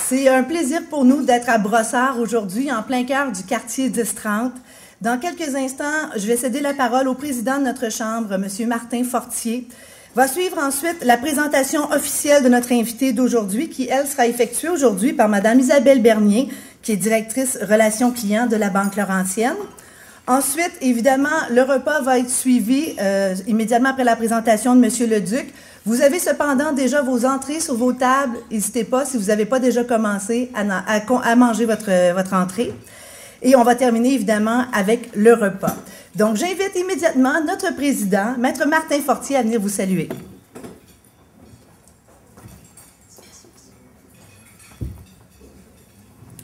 C'est un plaisir pour nous d'être à Brossard aujourd'hui, en plein cœur du quartier 1030. Dans quelques instants, je vais céder la parole au président de notre Chambre, M. Martin Fortier. Va suivre ensuite la présentation officielle de notre invitée d'aujourd'hui, qui, elle, sera effectuée aujourd'hui par Mme Isabelle Bernier, qui est directrice relations clients de la Banque Laurentienne. Ensuite, évidemment, le repas va être suivi immédiatement après la présentation de M. Leduc. Vous avez cependant déjà vos entrées sur vos tables. N'hésitez pas, si vous n'avez pas déjà commencé, à manger votre entrée. Et on va terminer, évidemment, avec le repas. Donc, j'invite immédiatement notre président, Maître Martin Fortier, à venir vous saluer.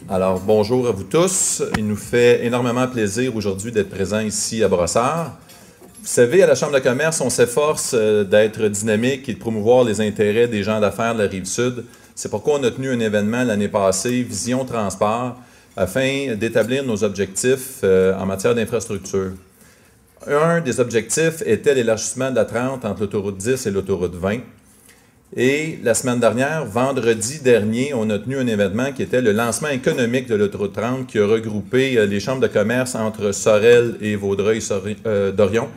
Alors, bonjour à vous tous. Il nous fait énormément plaisir aujourd'hui d'être présents ici à Brossard. Vous savez, à la Chambre de commerce, on s'efforce d'être dynamique et de promouvoir les intérêts des gens d'affaires de la Rive-Sud. C'est pourquoi on a tenu un événement l'année passée, Vision Transport, afin d'établir nos objectifs en matière d'infrastructure. Un des objectifs était l'élargissement de la 30 entre l'autoroute 10 et l'autoroute 20. Et la semaine dernière, vendredi dernier, on a tenu un événement qui était le lancement économique de l'autoroute 30 qui a regroupé les chambres de commerce entre Sorel et Vaudreuil-Dorion,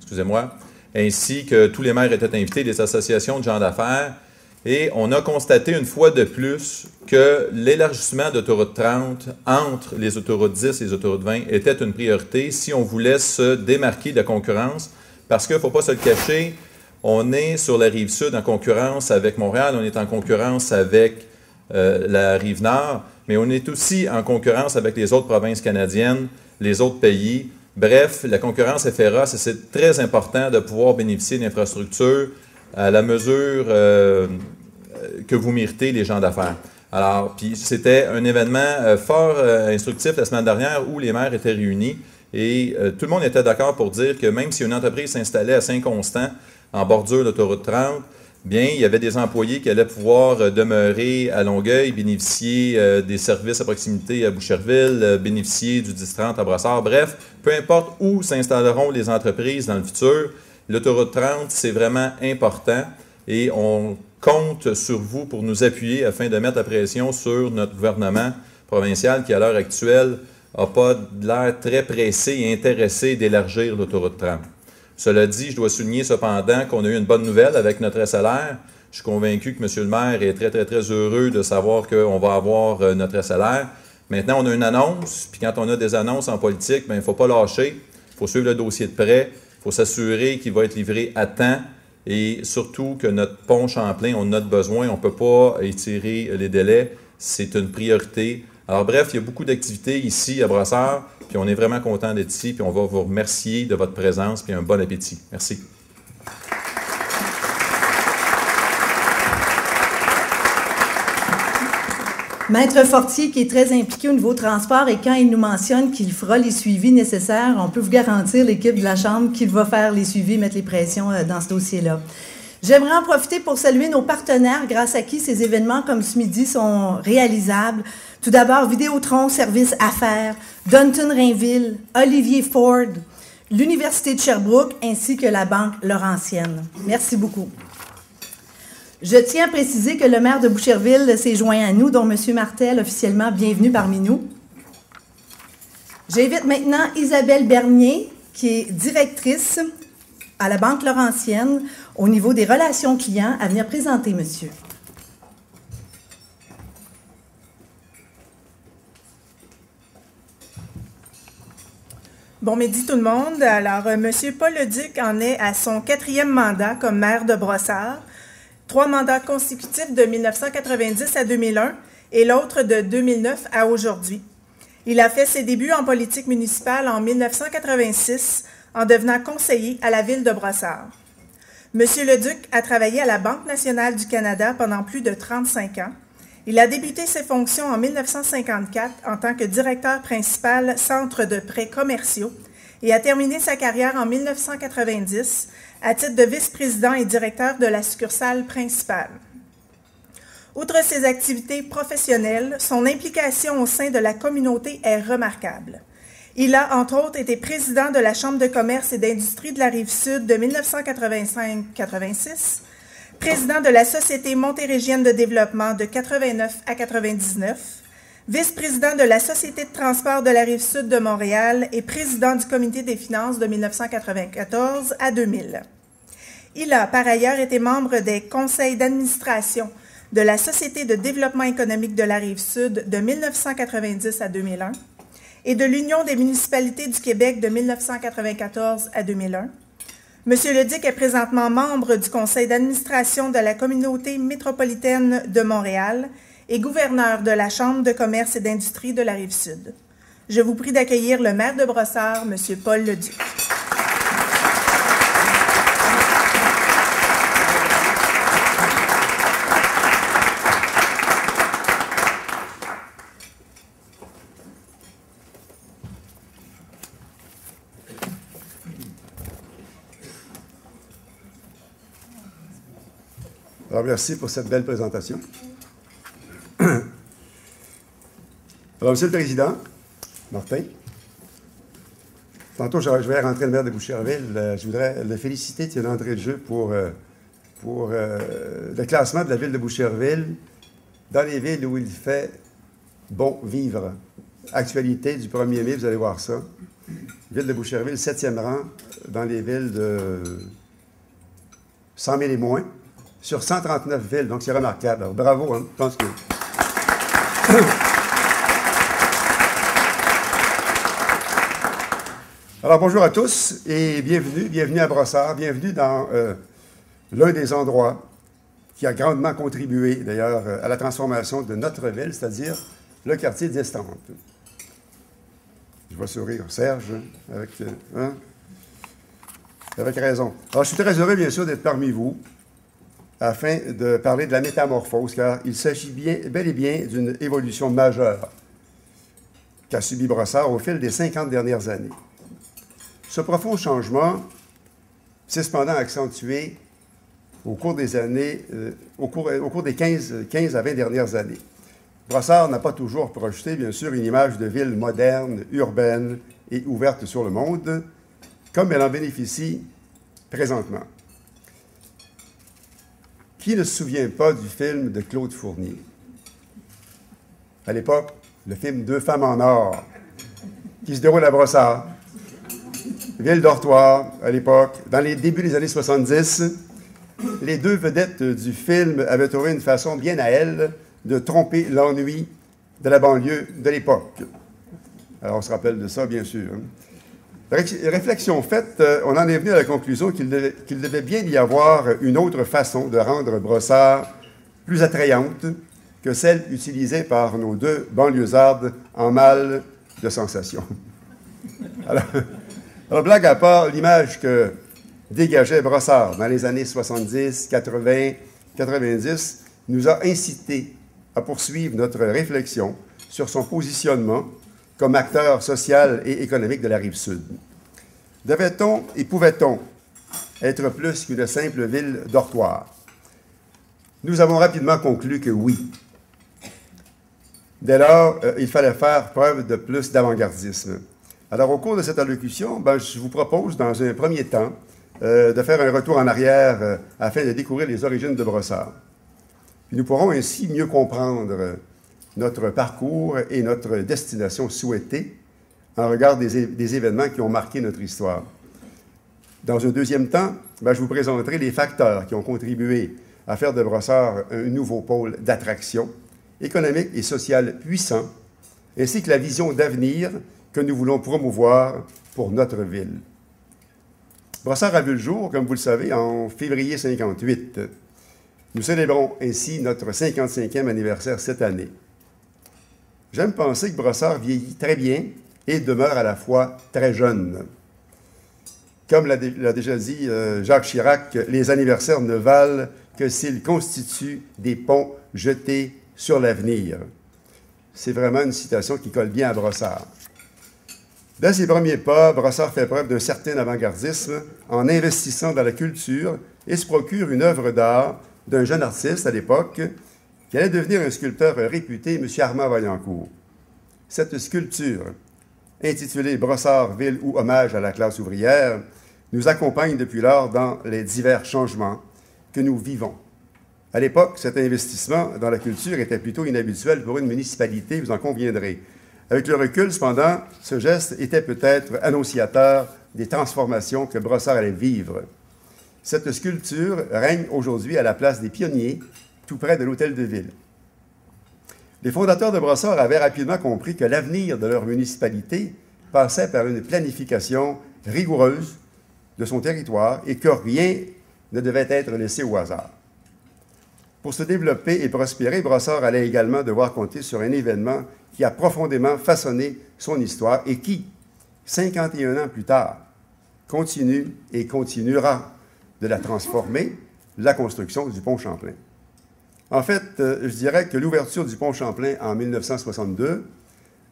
excusez-moi, ainsi que tous les maires étaient invités, les associations de gens d'affaires. Et on a constaté une fois de plus que l'élargissement d'autoroute 30 entre les autoroutes 10 et les autoroutes 20 était une priorité si on voulait se démarquer de la concurrence, parce qu'il ne faut pas se le cacher, on est sur la Rive-Sud en concurrence avec Montréal, on est en concurrence avec la Rive-Nord, mais on est aussi en concurrence avec les autres provinces canadiennes, les autres pays. Bref, la concurrence est féroce et c'est très important de pouvoir bénéficier d'infrastructures à la mesure que vous méritez, les gens d'affaires. Alors, puis c'était un événement fort instructif la semaine dernière où les maires étaient réunis et tout le monde était d'accord pour dire que même si une entreprise s'installait à Saint-Constant, en bordure d'autoroute 30, bien, il y avait des employés qui allaient pouvoir demeurer à Longueuil, bénéficier des services à proximité à Boucherville, bénéficier du 10-30 à Brossard. Bref, peu importe où s'installeront les entreprises dans le futur, l'autoroute 30, c'est vraiment important et on compte sur vous pour nous appuyer afin de mettre la pression sur notre gouvernement provincial qui, à l'heure actuelle, n'a pas l'air très pressé et intéressé d'élargir l'autoroute 30. Cela dit, je dois souligner cependant qu'on a eu une bonne nouvelle avec notre SLR. Je suis convaincu que M. le maire est très, très, très heureux de savoir qu'on va avoir notre SLR. Maintenant, on a une annonce, puis quand on a des annonces en politique, il ne faut pas lâcher, il faut suivre le dossier de près, il faut s'assurer qu'il va être livré à temps et surtout que notre pont Champlain, on en a besoin, on ne peut pas étirer les délais, c'est une priorité. Alors bref, il y a beaucoup d'activités ici à Brossard, puis on est vraiment content d'être ici, puis on va vous remercier de votre présence, puis un bon appétit. Merci. Maître Fortier, qui est très impliqué au niveau transport, et quand il nous mentionne qu'il fera les suivis nécessaires, on peut vous garantir, l'équipe de la Chambre, qu'il va faire les suivis, mettre les pressions dans ce dossier-là. J'aimerais en profiter pour saluer nos partenaires, grâce à qui ces événements comme ce midi sont réalisables. Tout d'abord, Vidéotron, Service Affaires, Dunton Rainville, Olivier Ford, l'Université de Sherbrooke, ainsi que la Banque Laurentienne. Merci beaucoup. Je tiens à préciser que le maire de Boucherville s'est joint à nous, dont M. Martel, officiellement bienvenue parmi nous. J'invite maintenant Isabelle Bernier, qui est directrice à la Banque Laurentienne au niveau des relations clients, à venir présenter, monsieur. Bon midi tout le monde. Alors, M. Paul Leduc en est à son 4e mandat comme maire de Brossard. 3 mandats consécutifs de 1990 à 2001 et l'autre de 2009 à aujourd'hui. Il a fait ses débuts en politique municipale en 1986 en devenant conseiller à la ville de Brossard. M. Leduc a travaillé à la Banque nationale du Canada pendant plus de 35 ans. Il a débuté ses fonctions en 1954 en tant que directeur principal Centre de prêts commerciaux et a terminé sa carrière en 1990 à titre de vice-président et directeur de la succursale principale. Outre ses activités professionnelles, son implication au sein de la communauté est remarquable. Il a, entre autres, été président de la Chambre de commerce et d'industrie de la Rive-Sud de 1985-86, président de la Société montérégienne de développement de 89 à 99, vice-président de la Société de transport de la Rive-Sud de Montréal et président du Comité des finances de 1994 à 2000. Il a par ailleurs été membre des conseils d'administration de la Société de développement économique de la Rive-Sud de 1990 à 2001 et de l'Union des municipalités du Québec de 1994 à 2001. Monsieur Leduc est présentement membre du conseil d'administration de la Communauté métropolitaine de Montréal et gouverneur de la Chambre de commerce et d'industrie de la Rive-Sud. Je vous prie d'accueillir le maire de Brossard, Monsieur Paul Leduc. Alors, merci pour cette belle présentation. Alors, Monsieur le Président, Martin, tantôt je vais rentrer le maire de Boucherville. Je voudrais le féliciter de son entrée de jeu pour le classement de la ville de Boucherville dans les villes où il fait bon vivre. Actualité du 1er mai, vous allez voir ça. Ville de Boucherville, 7e rang dans les villes de 100 000 et moins. Sur 139 villes, donc c'est remarquable. Alors, bravo, hein, je pense que... Alors, bonjour à tous et bienvenue à Brossard, bienvenue dans l'un des endroits qui a grandement contribué, d'ailleurs, à la transformation de notre ville, c'est-à-dire le quartier d'Estante. Je vois sourire Serge, avec raison. Alors, je suis très heureux, bien sûr, d'être parmi vous, afin de parler de la métamorphose, car il s'agit bel et bien d'une évolution majeure qu'a subi Brossard au fil des 50 dernières années. Ce profond changement s'est cependant accentué au cours des années, au cours des 15 à 20 dernières années. Brossard n'a pas toujours projeté, bien sûr, une image de ville moderne, urbaine et ouverte sur le monde, comme elle en bénéficie présentement. Qui ne se souvient pas du film de Claude Fournier? À l'époque, le film « Deux femmes en or », qui se déroule à Brossard. Ville dortoir, à l'époque, dans les débuts des années 70, les deux vedettes du film avaient trouvé une façon bien à elles de tromper l'ennui de la banlieue de l'époque. Alors, on se rappelle de ça, bien sûr. Réflexion faite, on en est venu à la conclusion qu'il devait bien y avoir une autre façon de rendre Brossard plus attrayante que celle utilisée par nos deux banlieusardes en mal de sensation. Alors, blague à part, l'image que dégageait Brossard dans les années 70, 80, 90 nous a incité à poursuivre notre réflexion sur son positionnement comme acteur social et économique de la Rive-Sud. Devait-on et pouvait-on être plus qu'une simple ville dortoir? Nous avons rapidement conclu que oui. Dès lors, il fallait faire preuve de plus d'avant-gardisme. Alors, au cours de cette allocution, je vous propose, dans un premier temps, de faire un retour en arrière afin de découvrir les origines de Brossard. Puis nous pourrons ainsi mieux comprendre notre parcours et notre destination souhaitée en regard des événements qui ont marqué notre histoire. Dans un deuxième temps, je vous présenterai les facteurs qui ont contribué à faire de Brossard un nouveau pôle d'attraction économique et sociale puissant, ainsi que la vision d'avenir que nous voulons promouvoir pour notre ville. Brossard a vu le jour, comme vous le savez, en février 58. Nous célébrons ainsi notre 55e anniversaire cette année. J'aime penser que Brossard vieillit très bien et demeure à la fois très jeune. Comme l'a déjà dit Jacques Chirac, les anniversaires ne valent que s'ils constituent des ponts jetés sur l'avenir. C'est vraiment une citation qui colle bien à Brossard. Dès ses premiers pas, Brossard fait preuve d'un certain avant-gardisme en investissant dans la culture et se procure une œuvre d'art d'un jeune artiste à l'époque qui allait devenir un sculpteur réputé, M. Armand Vaillancourt. Cette sculpture, intitulée « Brossard, ville ou hommage à la classe ouvrière », nous accompagne depuis lors dans les divers changements que nous vivons À l'époque, cet investissement dans la culture était plutôt inhabituel pour une municipalité, vous en conviendrez. Avec le recul, cependant, ce geste était peut-être annonciateur des transformations que Brossard allait vivre. Cette sculpture règne aujourd'hui à la place des Pionniers, tout près de l'Hôtel de Ville. Les fondateurs de Brossard avaient rapidement compris que l'avenir de leur municipalité passait par une planification rigoureuse de son territoire et que rien ne devait être laissé au hasard. Pour se développer et prospérer, Brossard allait également devoir compter sur un événement qui a profondément façonné son histoire et qui, 51 ans plus tard, continue et continuera de la transformer, la construction du pont Champlain. En fait, je dirais que l'ouverture du pont Champlain en 1962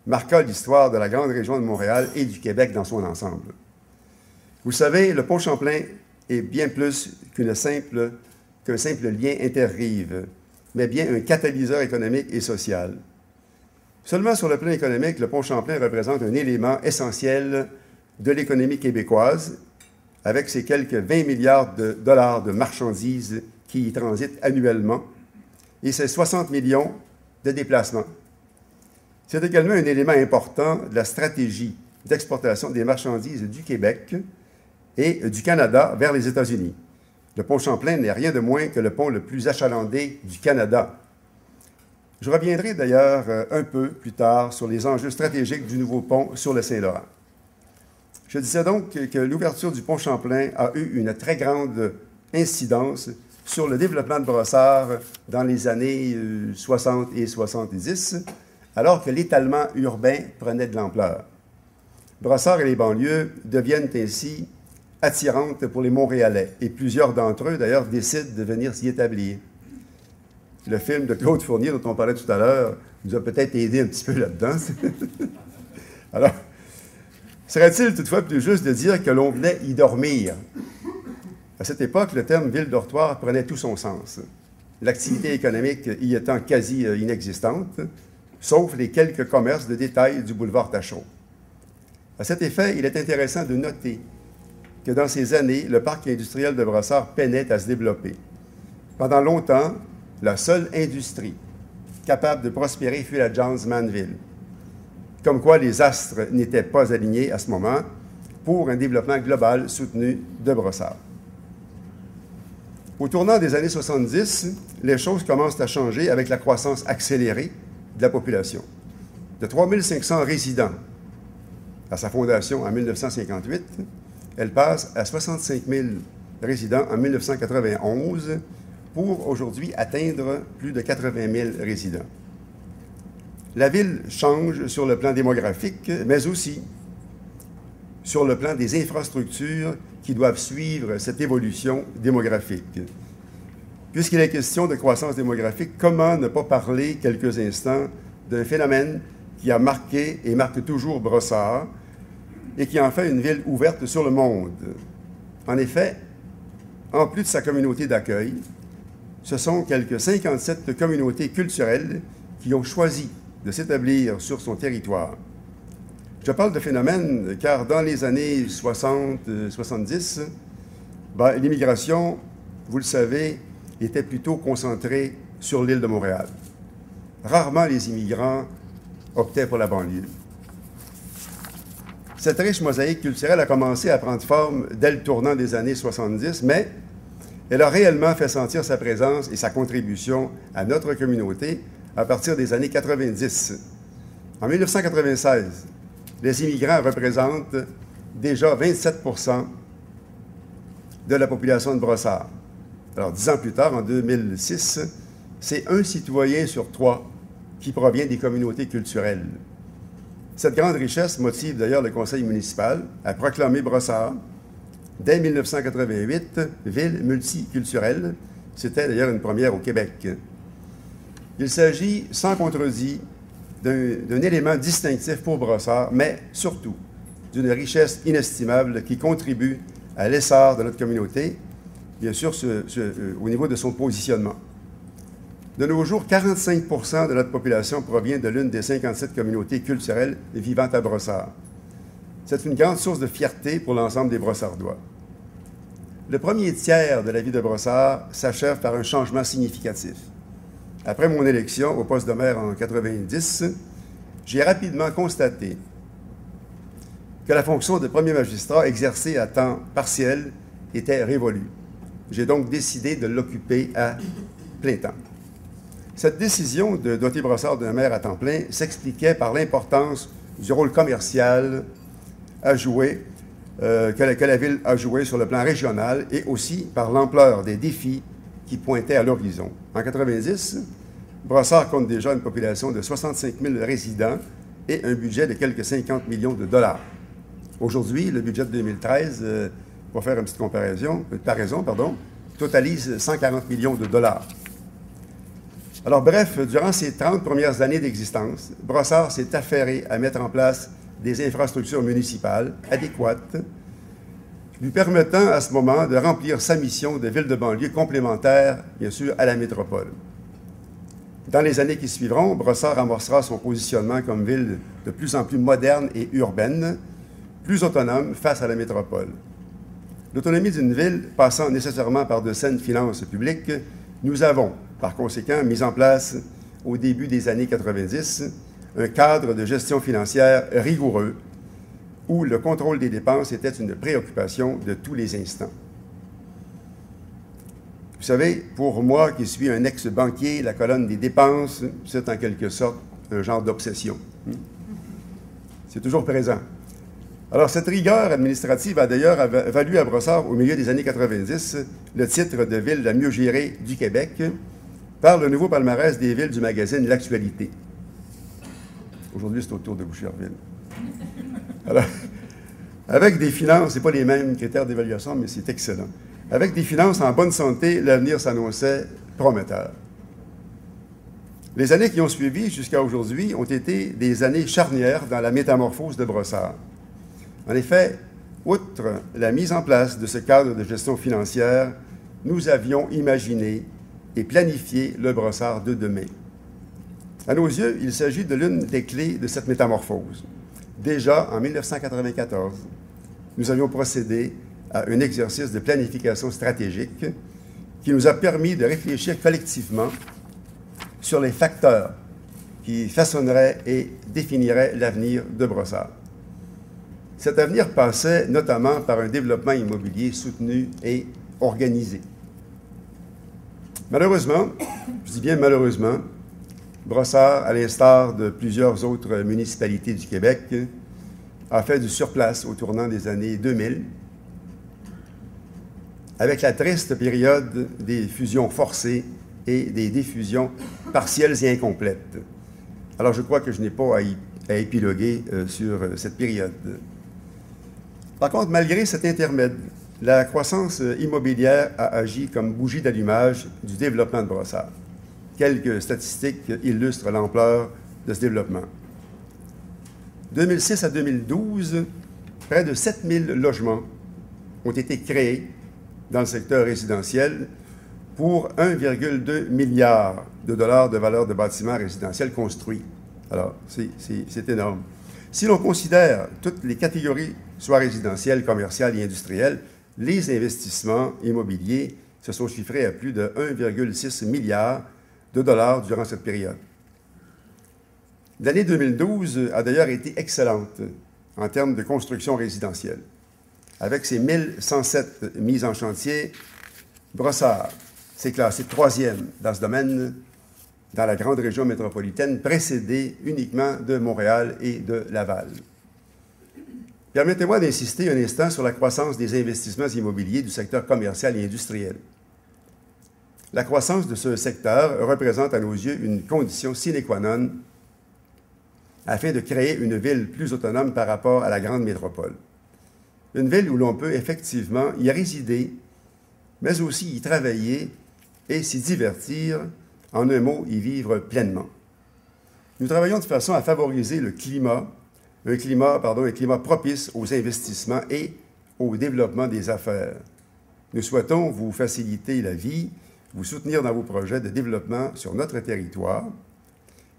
marqua l'histoire de la grande région de Montréal et du Québec dans son ensemble. Vous savez, le pont Champlain est bien plus qu'un simple lien interrive, mais bien un catalyseur économique et social. Seulement sur le plan économique, le pont Champlain représente un élément essentiel de l'économie québécoise, avec ses quelques 20 milliards de dollars de marchandises qui y transitent annuellement et ses 60 millions de déplacements. C'est également un élément important de la stratégie d'exportation des marchandises du Québec et du Canada vers les États-Unis. Le pont Champlain n'est rien de moins que le pont le plus achalandé du Canada. Je reviendrai d'ailleurs un peu plus tard sur les enjeux stratégiques du nouveau pont sur le Saint-Laurent. Je disais donc que l'ouverture du pont Champlain a eu une très grande incidence sur le développement de Brossard dans les années 60 et 70, alors que l'étalement urbain prenait de l'ampleur. Brossard et les banlieues deviennent ainsi attirantes pour les Montréalais, et plusieurs d'entre eux, d'ailleurs, décident de venir s'y établir. Le film de Claude Fournier, dont on parlait tout à l'heure, nous a peut-être aidé un petit peu là-dedans. Alors, serait-il toutefois plus juste de dire que l'on venait y dormir? À cette époque, le terme « ville-dortoir » prenait tout son sens. L'activité économique y étant quasi inexistante, sauf les quelques commerces de détail du boulevard Tachereau. À cet effet, il est intéressant de noter que dans ces années, le parc industriel de Brossard peinait à se développer. Pendant longtemps, la seule industrie capable de prospérer fut la Johns Manville. Comme quoi les astres n'étaient pas alignés à ce moment pour un développement global soutenu de Brossard. Au tournant des années 70, les choses commencent à changer avec la croissance accélérée de la population. De 3 500 résidents à sa fondation en 1958, elle passe à 65 000 résidents en 1991 pour aujourd'hui atteindre plus de 80 000 résidents. La ville change sur le plan démographique, mais aussi sur le plan des infrastructures qui doivent suivre cette évolution démographique. Puisqu'il est question de croissance démographique, comment ne pas parler quelques instants d'un phénomène qui a marqué et marque toujours Brossard et qui en fait une ville ouverte sur le monde. En effet, en plus de sa communauté d'accueil, ce sont quelques 57 communautés culturelles qui ont choisi de s'établir sur son territoire. Je parle de phénomène car dans les années 60-70, l'immigration, vous le savez, était plutôt concentrée sur l'île de Montréal. Rarement les immigrants optaient pour la banlieue. Cette riche mosaïque culturelle a commencé à prendre forme dès le tournant des années 70, mais elle a réellement fait sentir sa présence et sa contribution à notre communauté à partir des années 90. En 1996, les immigrants représentent déjà 27 % de la population de Brossard. Alors, 10 ans plus tard, en 2006, c'est un citoyen sur 3 qui provient des communautés culturelles. Cette grande richesse motive d'ailleurs le conseil municipal à proclamer Brossard, dès 1988, ville multiculturelle. C'était d'ailleurs une première au Québec. Il s'agit, sans contredit, d'un élément distinctif pour Brossard, mais surtout d'une richesse inestimable qui contribue à l'essor de notre communauté, bien sûr au niveau de son positionnement. De nos jours, 45 % de notre population provient de l'une des 57 communautés culturelles vivant à Brossard. C'est une grande source de fierté pour l'ensemble des Brossardois. Le premier tiers de la vie de Brossard s'achève par un changement significatif. Après mon élection au poste de maire en 1990, j'ai rapidement constaté que la fonction de premier magistrat exercée à temps partiel était révolue. J'ai donc décidé de l'occuper à plein temps. Cette décision de doter Brossard d'un maire à temps plein s'expliquait par l'importance du rôle commercial à jouer, que la ville a joué sur le plan régional et aussi par l'ampleur des défis qui pointaient à l'horizon. En 1990, Brossard compte déjà une population de 65 000 résidents et un budget de quelques 50 millions de dollars. Aujourd'hui, le budget de 2013, pour faire une petite comparaison, totalise 140 millions de dollars. Alors bref, durant ces 30 premières années d'existence, Brossard s'est affairé à mettre en place des infrastructures municipales adéquates, lui permettant à ce moment de remplir sa mission de ville de banlieue complémentaire, bien sûr, à la métropole. Dans les années qui suivront, Brossard amorcera son positionnement comme ville de plus en plus moderne et urbaine, plus autonome face à la métropole. L'autonomie d'une ville passant nécessairement par de saines finances publiques, nous avons, par conséquent, mis en place, au début des années 90, un cadre de gestion financière rigoureux où le contrôle des dépenses était une préoccupation de tous les instants. Vous savez, pour moi qui suis un ex-banquier, la colonne des dépenses, c'est en quelque sorte un genre d'obsession. C'est toujours présent. Alors, cette rigueur administrative a d'ailleurs valu à Brossard, au milieu des années 90, le titre de ville la mieux gérée du Québec par le nouveau palmarès des villes du magazine L'Actualité. Aujourd'hui, c'est au tour de Boucherville. Alors, avec des finances, ce n'est pas les mêmes critères d'évaluation, mais c'est excellent. Avec des finances en bonne santé, l'avenir s'annonçait prometteur. Les années qui ont suivi jusqu'à aujourd'hui ont été des années charnières dans la métamorphose de Brossard. En effet, outre la mise en place de ce cadre de gestion financière, nous avions imaginé et planifié le Brossard de demain. À nos yeux, il s'agit de l'une des clés de cette métamorphose. Déjà, en 1994, nous avions procédé à un exercice de planification stratégique qui nous a permis de réfléchir collectivement sur les facteurs qui façonneraient et définiraient l'avenir de Brossard. Cet avenir passait notamment par un développement immobilier soutenu et organisé. Malheureusement, je dis bien malheureusement, Brossard, à l'instar de plusieurs autres municipalités du Québec, a fait du surplace au tournant des années 2000, avec la triste période des fusions forcées et des diffusions partielles et incomplètes. Alors, je crois que je n'ai pas à épiloguer sur cette période. Par contre, malgré cet intermède, la croissance immobilière a agi comme bougie d'allumage du développement de Brossard. Quelques statistiques illustrent l'ampleur de ce développement. 2006 à 2012, près de 7000 logements ont été créés dans le secteur résidentiel pour 1,2 milliard de dollars de valeur de bâtiments résidentiels construits. Alors, c'est énorme. Si l'on considère toutes les catégories, soit résidentielles, commerciales et industrielles, les investissements immobiliers se sont chiffrés à plus de 1,6 milliard de dollars durant cette période. L'année 2012 a d'ailleurs été excellente en termes de construction résidentielle. Avec ses 1107 mises en chantier, Brossard s'est classé troisième dans ce domaine dans la grande région métropolitaine, précédé uniquement de Montréal et de Laval. Permettez-moi d'insister un instant sur la croissance des investissements immobiliers du secteur commercial et industriel. La croissance de ce secteur représente à nos yeux une condition sine qua non afin de créer une ville plus autonome par rapport à la grande métropole. Une ville où l'on peut effectivement y résider, mais aussi y travailler et s'y divertir, en un mot, y vivre pleinement. Nous travaillons de façon à favoriser un climat propice aux investissements et au développement des affaires. Nous souhaitons vous faciliter la vie, vous soutenir dans vos projets de développement sur notre territoire.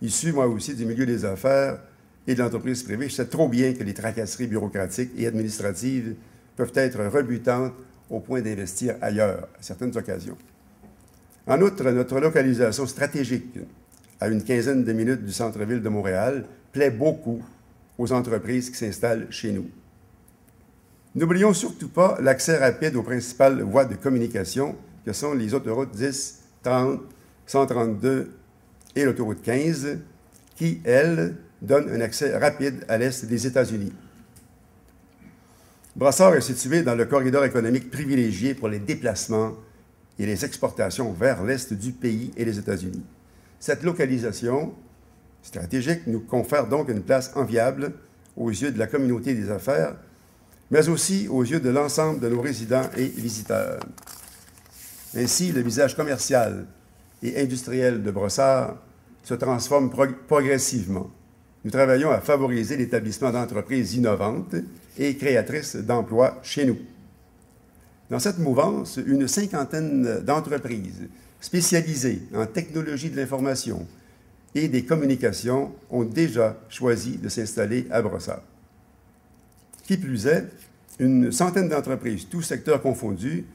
Issu, moi aussi, du milieu des affaires et de l'entreprise privée, je sais trop bien que les tracasseries bureaucratiques et administratives peuvent être rebutantes au point d'investir ailleurs à certaines occasions. En outre, notre localisation stratégique, à une quinzaine de minutes du centre-ville de Montréal, plaît beaucoup aux entreprises qui s'installent chez nous. N'oublions surtout pas l'accès rapide aux principales voies de communication que sont les autoroutes 10, 30, 132 et l'autoroute 15, qui, elles, donnent un accès rapide à l'est des États-Unis. Brossard est situé dans le corridor économique privilégié pour les déplacements et les exportations vers l'est du pays et les États-Unis. Cette localisation stratégique nous confère donc une place enviable aux yeux de la communauté des affaires, mais aussi aux yeux de l'ensemble de nos résidents et visiteurs. Ainsi, le visage commercial et industriel de Brossard se transforme progressivement. Nous travaillons à favoriser l'établissement d'entreprises innovantes et créatrices d'emplois chez nous. Dans cette mouvance, une cinquantaine d'entreprises spécialisées en technologie de l'information et des communications ont déjà choisi de s'installer à Brossard. Qui plus est, une centaine d'entreprises, tous secteurs confondus,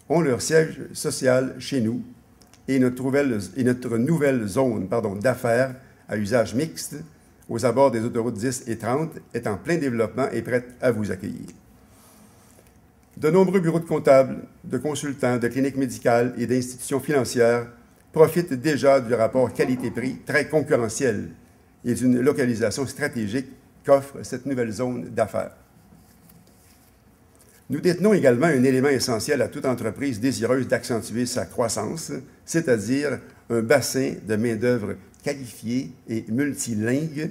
ont leur siège social chez nous et notre nouvelle zone d'affaires à usage mixte aux abords des autoroutes 10 et 30 est en plein développement et prête à vous accueillir. De nombreux bureaux de comptables, de consultants, de cliniques médicales et d'institutions financières profitent déjà du rapport qualité-prix très concurrentiel et d'une localisation stratégique qu'offre cette nouvelle zone d'affaires. Nous détenons également un élément essentiel à toute entreprise désireuse d'accentuer sa croissance, c'est-à-dire un bassin de main-d'œuvre qualifiée et multilingue.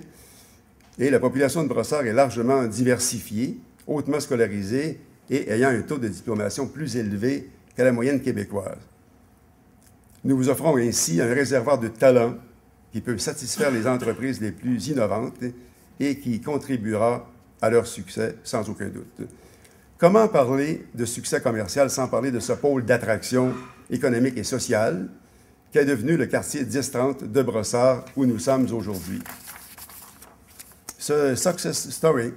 Et la population de Brossard est largement diversifiée, hautement scolarisée et ayant un taux de diplomation plus élevé qu'à la moyenne québécoise. Nous vous offrons ainsi un réservoir de talents qui peut satisfaire les entreprises les plus innovantes et qui contribuera à leur succès sans aucun doute. Comment parler de succès commercial sans parler de ce pôle d'attraction économique et sociale qu'est devenu le quartier 10-30 de Brossard où nous sommes aujourd'hui? Ce success story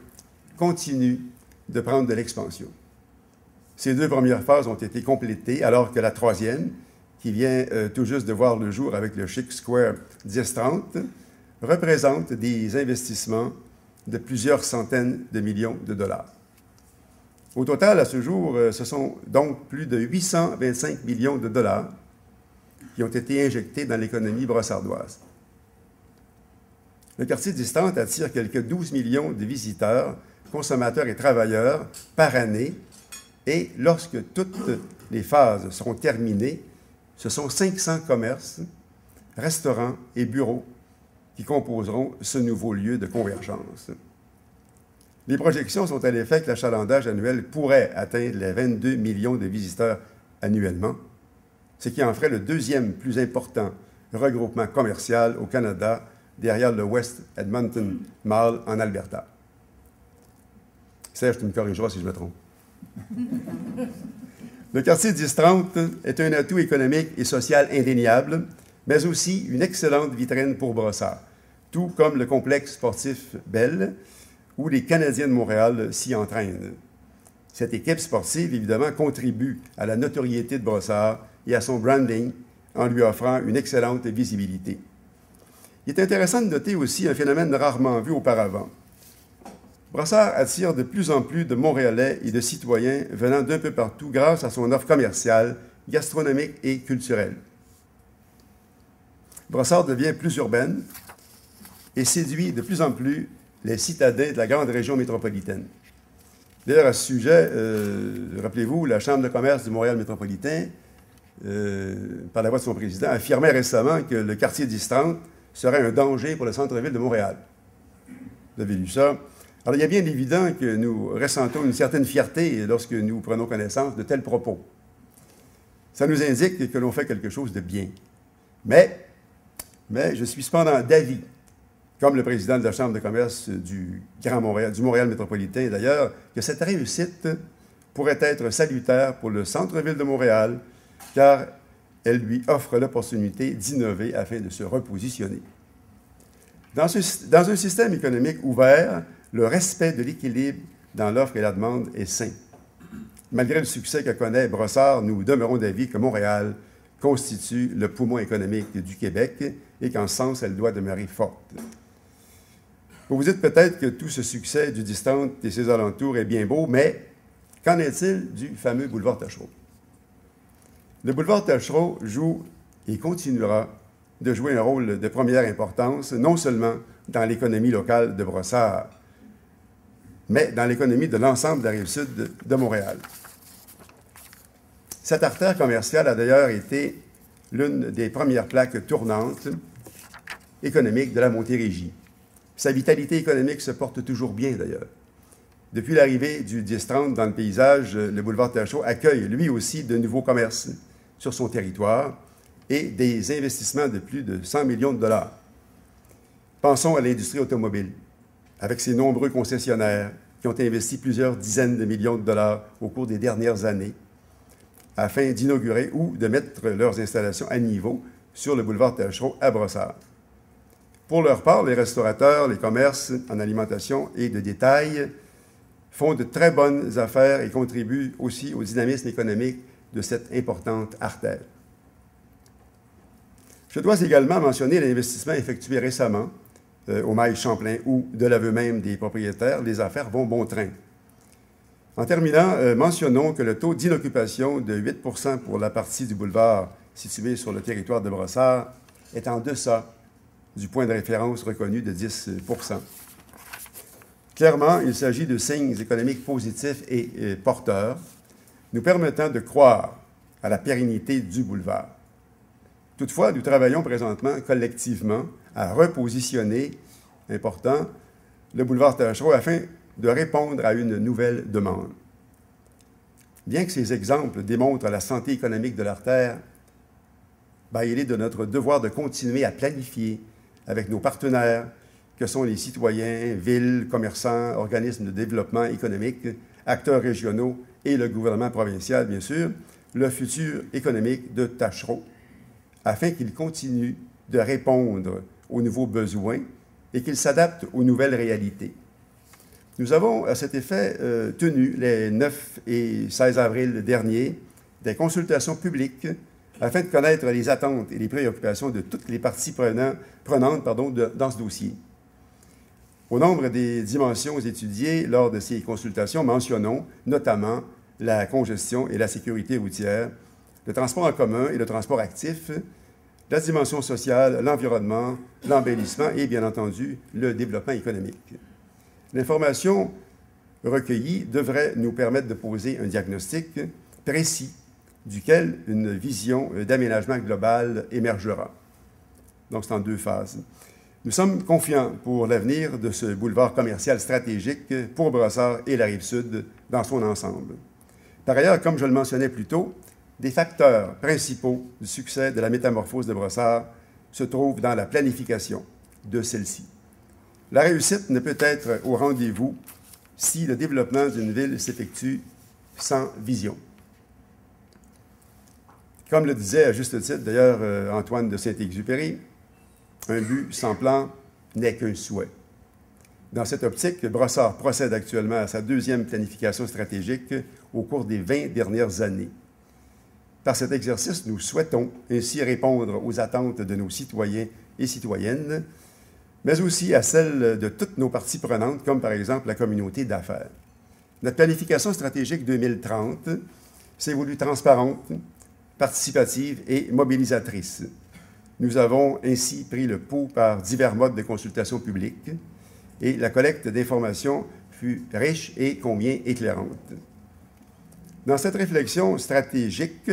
continue de prendre de l'expansion. Ces deux premières phases ont été complétées alors que la troisième, qui vient tout juste de voir le jour avec le Chic Square 10-30, représente des investissements de plusieurs centaines de millions de dollars. Au total, à ce jour, ce sont donc plus de 825 millions de dollars qui ont été injectés dans l'économie brossardoise. Le quartier 10-30 attire quelques 12 millions de visiteurs, consommateurs et travailleurs par année, et lorsque toutes les phases seront terminées, ce sont 500 commerces, restaurants et bureaux qui composeront ce nouveau lieu de convergence. Les projections sont à l'effet que l'achalandage annuel pourrait atteindre les 22 millions de visiteurs annuellement, ce qui en ferait le deuxième plus important regroupement commercial au Canada derrière le West Edmonton Mall en Alberta. Serge, tu me corrigeras si je me trompe. Le quartier 10-30 est un atout économique et social indéniable, mais aussi une excellente vitrine pour Brossard, tout comme le complexe sportif Bell, où les Canadiens de Montréal s'y entraînent. Cette équipe sportive, évidemment, contribue à la notoriété de Brossard et à son branding en lui offrant une excellente visibilité. Il est intéressant de noter aussi un phénomène rarement vu auparavant. Brossard attire de plus en plus de Montréalais et de citoyens venant d'un peu partout grâce à son offre commerciale, gastronomique et culturelle. Brossard devient plus urbaine et séduit de plus en plus les citadins de la grande région métropolitaine. D'ailleurs, à ce sujet, rappelez-vous, la Chambre de commerce du Montréal métropolitain, par la voix de son président, affirmait récemment que le quartier 10-30 serait un danger pour le centre-ville de Montréal. Vous avez lu ça. Alors, il est bien évident que nous ressentons une certaine fierté lorsque nous prenons connaissance de tels propos. Ça nous indique que l'on fait quelque chose de bien. Mais je suis cependant d'avis, comme le président de la Chambre de commerce du Grand Montréal, du Montréal métropolitain d'ailleurs, que cette réussite pourrait être salutaire pour le centre-ville de Montréal, car elle lui offre l'opportunité d'innover afin de se repositionner. Dans un système économique ouvert, le respect de l'équilibre dans l'offre et la demande est sain. Malgré le succès que connaît Brossard, nous demeurons d'avis que Montréal constitue le poumon économique du Québec et qu'en ce sens, elle doit demeurer forte. Vous vous dites peut-être que tout ce succès du Distant et ses alentours est bien beau, mais qu'en est-il du fameux boulevard Taschereau? Le boulevard Taschereau joue et continuera de jouer un rôle de première importance, non seulement dans l'économie locale de Brossard, mais dans l'économie de l'ensemble de la Rive-Sud de Montréal. Cette artère commerciale a d'ailleurs été l'une des premières plaques tournantes économiques de la Montérégie. Sa vitalité économique se porte toujours bien, d'ailleurs. Depuis l'arrivée du 10-30 dans le paysage, le boulevard Taschereau accueille lui aussi de nouveaux commerces sur son territoire et des investissements de plus de 100 millions de dollars. Pensons à l'industrie automobile, avec ses nombreux concessionnaires qui ont investi plusieurs dizaines de millions de dollars au cours des dernières années afin d'inaugurer ou de mettre leurs installations à niveau sur le boulevard Taschereau à Brossard. Pour leur part, les restaurateurs, les commerces en alimentation et de détail font de très bonnes affaires et contribuent aussi au dynamisme économique de cette importante artère. Je dois également mentionner l'investissement effectué récemment au Mail Champlain où, de l'aveu même des propriétaires, les affaires vont bon train. En terminant, mentionnons que le taux d'inoccupation de 8 % pour la partie du boulevard située sur le territoire de Brossard est en deçà du point de référence reconnu de 10 %. Clairement, il s'agit de signes économiques positifs et porteurs, nous permettant de croire à la pérennité du boulevard. Toutefois, nous travaillons présentement collectivement à repositionner, important, le boulevard Taschereau afin de répondre à une nouvelle demande. Bien que ces exemples démontrent la santé économique de l'artère, il est de notre devoir de continuer à planifier avec nos partenaires, que sont les citoyens, villes, commerçants, organismes de développement économique, acteurs régionaux et le gouvernement provincial, bien sûr, le futur économique de Taschereau, afin qu'il continue de répondre aux nouveaux besoins et qu'il s'adapte aux nouvelles réalités. Nous avons, à cet effet, tenu les 9 et 16 avril dernier des consultations publiques afin de connaître les attentes et les préoccupations de toutes les parties prenantes dans ce dossier. Au nombre des dimensions étudiées lors de ces consultations, mentionnons notamment la congestion et la sécurité routière, le transport en commun et le transport actif, la dimension sociale, l'environnement, l'embellissement et, bien entendu, le développement économique. L'information recueillie devrait nous permettre de poser un diagnostic précis duquel une vision d'aménagement global émergera. Donc, c'est en 2 phases. Nous sommes confiants pour l'avenir de ce boulevard commercial stratégique pour Brossard et la Rive-Sud dans son ensemble. Par ailleurs, comme je le mentionnais plus tôt, des facteurs principaux du succès de la métamorphose de Brossard se trouvent dans la planification de celle-ci. La réussite ne peut être au rendez-vous si le développement d'une ville s'effectue sans vision. Comme le disait à juste titre d'ailleurs Antoine de Saint-Exupéry, un but sans plan n'est qu'un souhait. Dans cette optique, Brossard procède actuellement à sa 2e planification stratégique au cours des 20 dernières années. Par cet exercice, nous souhaitons ainsi répondre aux attentes de nos citoyens et citoyennes, mais aussi à celles de toutes nos parties prenantes, comme par exemple la communauté d'affaires. Notre planification stratégique 2030 s'est voulue transparente, participative et mobilisatrice. Nous avons ainsi pris le pouls par divers modes de consultation publique et la collecte d'informations fut riche et combien éclairante. Dans cette réflexion stratégique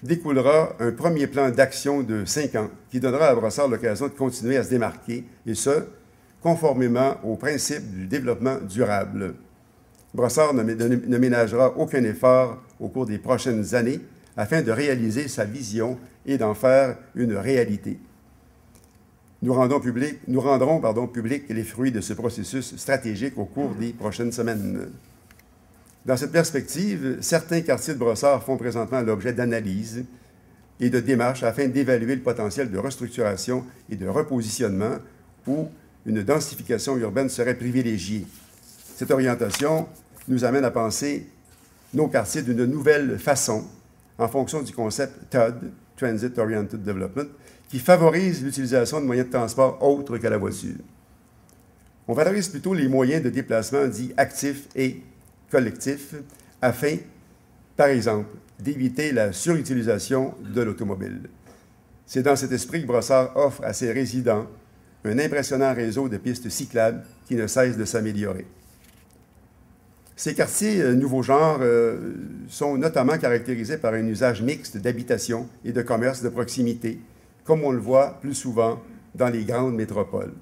découlera un premier plan d'action de 5 ans qui donnera à Brossard l'occasion de continuer à se démarquer, et ce, conformément aux principes du développement durable. Brossard ne ménagera aucun effort au cours des prochaines années afin de réaliser sa vision et d'en faire une réalité. Nous rendrons publics les fruits de ce processus stratégique au cours des prochaines semaines. Dans cette perspective, certains quartiers de Brossard font présentement l'objet d'analyses et de démarches afin d'évaluer le potentiel de restructuration et de repositionnement où une densification urbaine serait privilégiée. Cette orientation nous amène à penser nos quartiers d'une nouvelle façon, en fonction du concept TOD, Transit Oriented Development, qui favorise l'utilisation de moyens de transport autres que la voiture. On valorise plutôt les moyens de déplacement dits actifs et collectifs afin, par exemple, d'éviter la surutilisation de l'automobile. C'est dans cet esprit que Brossard offre à ses résidents un impressionnant réseau de pistes cyclables qui ne cesse de s'améliorer. Ces quartiers nouveau genre sont notamment caractérisés par un usage mixte d'habitation et de commerce de proximité, comme on le voit plus souvent dans les grandes métropoles.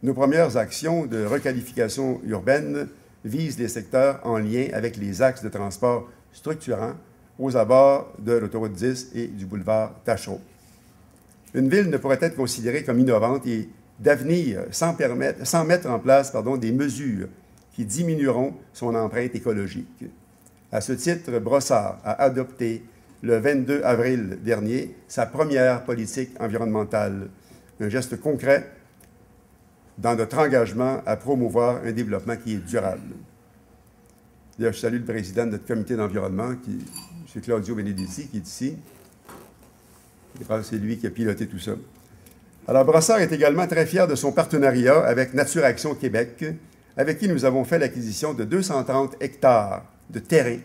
Nos premières actions de requalification urbaine visent les secteurs en lien avec les axes de transport structurants aux abords de l'autoroute 10 et du boulevard Tachereau. Une ville ne pourrait être considérée comme innovante et d'avenir sans mettre en place des mesures qui diminueront son empreinte écologique. À ce titre, Brossard a adopté le 22 avril dernier sa première politique environnementale, un geste concret dans notre engagement à promouvoir un développement qui est durable. D'ailleurs, je salue le président de notre comité d'environnement, M. Claudio Benedetti, qui est ici. C'est lui qui a piloté tout ça. Alors, Brossard est également très fier de son partenariat avec Nature Action Québec, avec qui nous avons fait l'acquisition de 230 hectares de terrain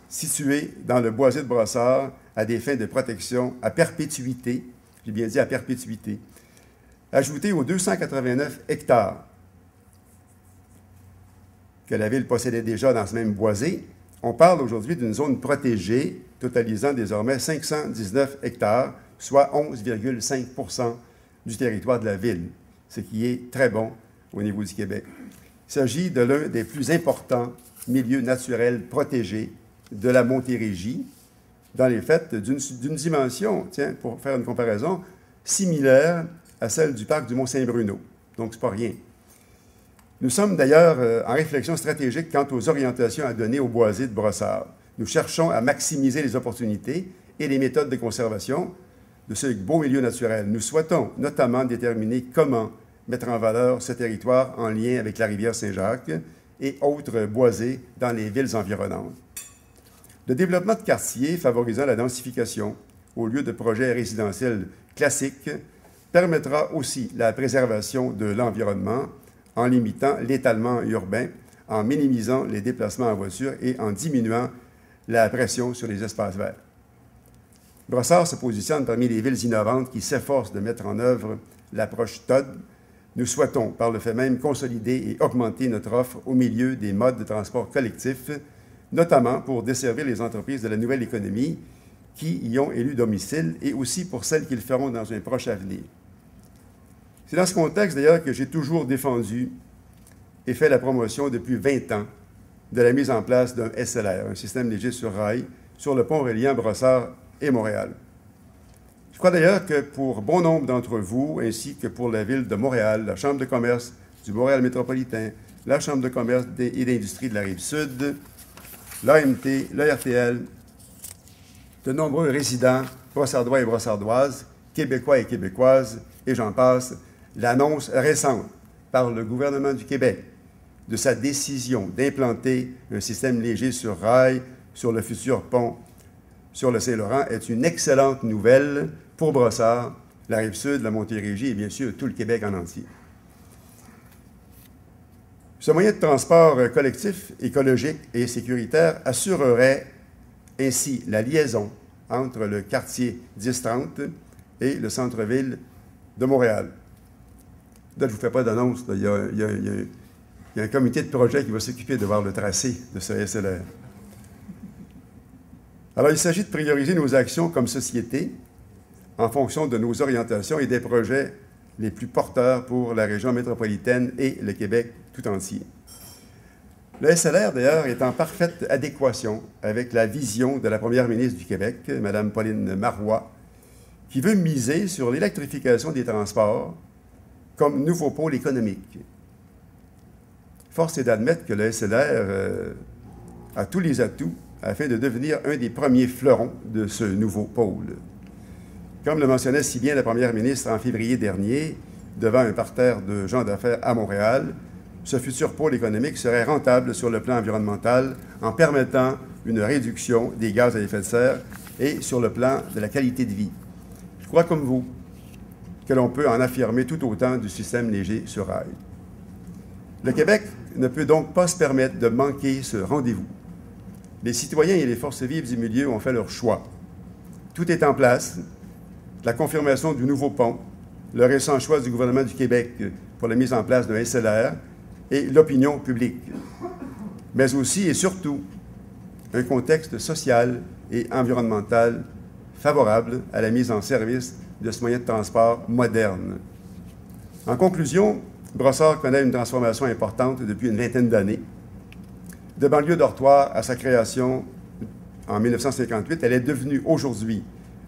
situés dans le boisé de Brossard à des fins de protection à perpétuité, j'ai bien dit à perpétuité, ajoutés aux 289 hectares que la Ville possédait déjà dans ce même boisé. On parle aujourd'hui d'une zone protégée totalisant désormais 519 hectares, soit 11,5 du territoire de la Ville, ce qui est très bon au niveau du Québec. Il s'agit de l'un des plus importants milieux naturels protégés de la Montérégie, dans les faits d'une dimension, pour faire une comparaison, similaire à celle du parc du Mont-Saint-Bruno. Donc, ce n'est pas rien. Nous sommes d'ailleurs en réflexion stratégique quant aux orientations à donner au boisé de Brossard. Nous cherchons à maximiser les opportunités et les méthodes de conservation de ce beau milieu naturel. Nous souhaitons notamment déterminer comment mettre en valeur ce territoire en lien avec la rivière Saint-Jacques et autres boisés dans les villes environnantes. Le développement de quartiers favorisant la densification au lieu de projets résidentiels classiques permettra aussi la préservation de l'environnement en limitant l'étalement urbain, en minimisant les déplacements en voiture et en diminuant la pression sur les espaces verts. Brossard se positionne parmi les villes innovantes qui s'efforcent de mettre en œuvre l'approche TOD. Nous souhaitons, par le fait même, consolider et augmenter notre offre au milieu des modes de transport collectif, notamment pour desservir les entreprises de la nouvelle économie qui y ont élu domicile et aussi pour celles qui le feront dans un proche avenir. C'est dans ce contexte, d'ailleurs, que j'ai toujours défendu et fait la promotion depuis 20 ans de la mise en place d'un SLR, un système léger sur rail, sur le pont reliant Brossard et Montréal. Je crois d'ailleurs que pour bon nombre d'entre vous, ainsi que pour la Ville de Montréal, la Chambre de commerce du Montréal métropolitain, la Chambre de commerce et d'industrie de la Rive-Sud, l'AMT, l'ERTL, de nombreux résidents brossardois et brossardoises, québécois et québécoises, et j'en passe, l'annonce récente par le gouvernement du Québec de sa décision d'implanter un système léger sur rail sur le futur pont sur le Saint-Laurent est une excellente nouvelle pour Brossard, la Rive-Sud, la Montérégie et bien sûr tout le Québec en entier. Ce moyen de transport collectif, écologique et sécuritaire assurerait ainsi la liaison entre le quartier 1030 et le centre-ville de Montréal. Là, je ne vous fais pas d'annonce. Il y a un comité de projet qui va s'occuper de voir le tracé de ce SLR. Alors, il s'agit de prioriser nos actions comme société en fonction de nos orientations et des projets les plus porteurs pour la région métropolitaine et le Québec tout entier. Le SLR, d'ailleurs, est en parfaite adéquation avec la vision de la première ministre du Québec, Mme Pauline Marois, qui veut miser sur l'électrification des transports comme nouveau pôle économique. Force est d'admettre que le SLR a tous les atouts afin de devenir un des premiers fleurons de ce nouveau pôle. Comme le mentionnait si bien la première ministre en février dernier, devant un parterre de gens d'affaires à Montréal, ce futur pôle économique serait rentable sur le plan environnemental en permettant une réduction des gaz à effet de serre et sur le plan de la qualité de vie. Je crois comme vous que l'on peut en affirmer tout autant du système léger sur rail. Le Québec ne peut donc pas se permettre de manquer ce rendez-vous. Les citoyens et les forces vives du milieu ont fait leur choix. Tout est en place. La confirmation du nouveau pont, le récent choix du gouvernement du Québec pour la mise en place d'un SLR et l'opinion publique. Mais aussi et surtout, un contexte social et environnemental favorable à la mise en service de ce moyen de transport moderne. En conclusion, Brossard connaît une transformation importante depuis une vingtaine d'années. De banlieue dortoir à sa création en 1958, elle est devenue aujourd'hui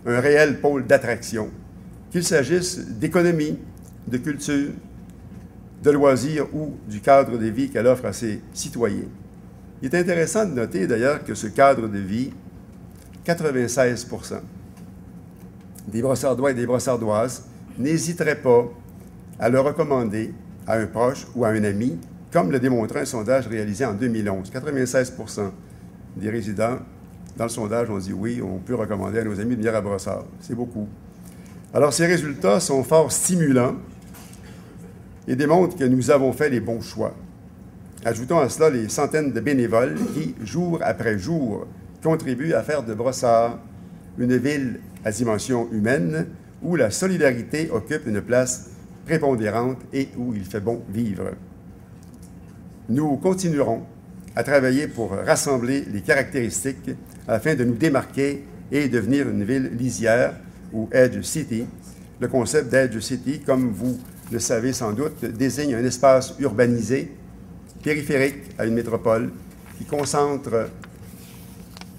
un réel pôle d'attraction, qu'il s'agisse d'économie, de culture, de loisirs ou du cadre de vie qu'elle offre à ses citoyens. Il est intéressant de noter d'ailleurs que ce cadre de vie, 96% des Brossardois et des Brossardoises n'hésiteraient pas à le recommander à un proche ou à un ami, comme le démontrait un sondage réalisé en 2011. 96% des résidents dans le sondage ont dit oui, on peut recommander à nos amis de venir à Brossard. C'est beaucoup. Alors, ces résultats sont fort stimulants et démontrent que nous avons fait les bons choix. Ajoutons à cela les centaines de bénévoles qui, jour après jour, contribuent à faire de Brossard une ville à dimension humaine où la solidarité occupe une place prépondérante et où il fait bon vivre. Nous continuerons à travailler pour rassembler les caractéristiques afin de nous démarquer et devenir une ville lisière ou Edge City. Le concept d'Edge City, comme vous le savez sans doute, désigne un espace urbanisé, périphérique à une métropole, qui concentre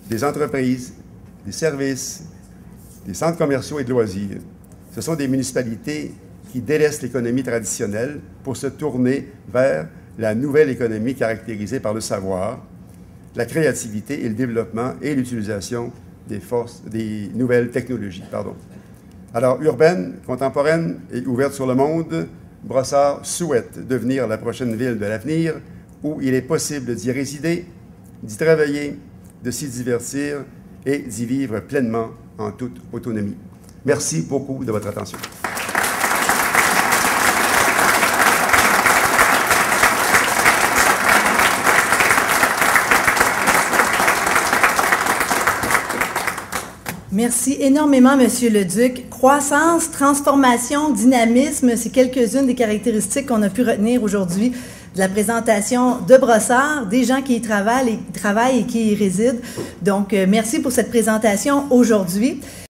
des entreprises, des services, des centres commerciaux et de loisirs. Ce sont des municipalités qui délaissent l'économie traditionnelle pour se tourner vers la nouvelle économie caractérisée par le savoir, la créativité et le développement et l'utilisation des nouvelles technologies. Alors, urbaine, contemporaine et ouverte sur le monde, Brossard souhaite devenir la prochaine ville de l'avenir où il est possible d'y résider, d'y travailler, de s'y divertir et d'y vivre pleinement en toute autonomie. Merci beaucoup de votre attention. Merci énormément, Monsieur le Duc. Croissance, transformation, dynamisme, c'est quelques-unes des caractéristiques qu'on a pu retenir aujourd'hui de la présentation de Brossard, des gens qui y travaillent et qui y résident. Donc, merci pour cette présentation aujourd'hui.